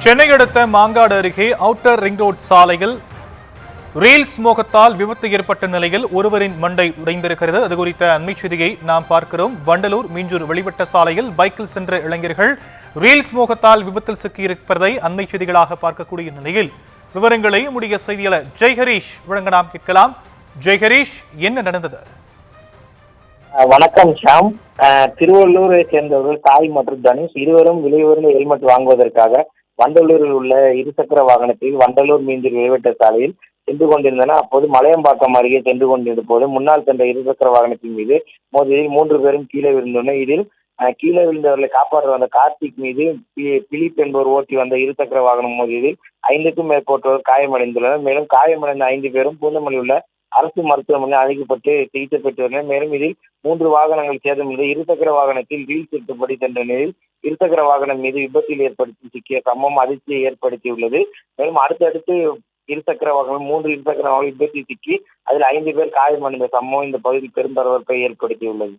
சென்னை அடுத்த மாங்காடு அருகே outer ring road சாலையில் ரீல்ஸ் மோகத்தால் விபத்து ஏற்பட்ட நிலையில் ஒருவரின் மண்டை உடைந்திருக்கிறது. அது குறித்த அண்மை செய்தியை நாம் பார்க்கிறோம். வண்டலூர் மீஞ்சூர் வெளிவட்ட சாலையில் பைக்கில் சென்ற இளைஞர்கள் ரீல்ஸ் மோகத்தால் விபத்தில் சிக்கியிருப்பதை அண்மை செய்திகளாக பார்க்கக்கூடிய நிலையில் விவரங்களை நம்முடைய செய்தியாளர் ஜெய்ஹரீஷ் வழங்க நாம் கேட்கலாம். ஜெய்ஹரீஷ், என்ன நடந்தது? வணக்கம் ஷாம். திருவள்ளூரை சேர்ந்தவர்கள் சாய் மற்றும் தனுஷ் இருவரும் விலை உயர்ந்த ஹெல்மெட் வாங்குவதற்காக வண்டலூரில் உள்ள இருசக்கர வாகனத்தில் வண்டலூர் மீஞ்சூர் வெளிவட்ட சாலையில் சென்று கொண்டிருந்தனர். அப்போது மலையம்பாக்கம் அருகே சென்று கொண்டிருந்த போது முன்னால் சென்ற இருசக்கர வாகனத்தின் மீது மோதியதில் 3 பேரும் கீழே விழுந்துள்ளனர். இதில் கீழே விழுந்தவர்களை காப்பாற்ற வந்த கார்த்திக் மீது பிலிப் என்பவர் ஓட்டி வந்த இருசக்கர வாகனம் மோதியதில் 5க்கும் மேற்பட்டோர் காயமடைந்துள்ளனர். மேலும் காயமடைந்த 5 பேரும் பூந்தமல்லி உள்ள அரசு மருத்துவமனையில் அழைக்கப்பட்டு சிகிச்சை பெற்று வருகின்றனர். மேலும் இதில் 3 வாகனங்கள் சேதமடைந்து இருசக்கர வாகனத்தில் ரீல்ஸ் எடுத்தபடி சென்ற நிலையில் இருசக்கர வாகனம் மீது விபத்தில் ஏற்படுத்தி சிக்கிய சம்பவம் அதிர்ச்சியை ஏற்படுத்தியுள்ளது. மேலும் அடுத்தடுத்து இருசக்கர வாகனம் 3 இருசக்கர வாகனம் விபத்தில் சிக்கி அதில் 5 பேர் காயமடைந்த சம்பவம் இந்த பகுதியில் பெரும் பரபரப்பை ஏற்படுத்தியுள்ளது.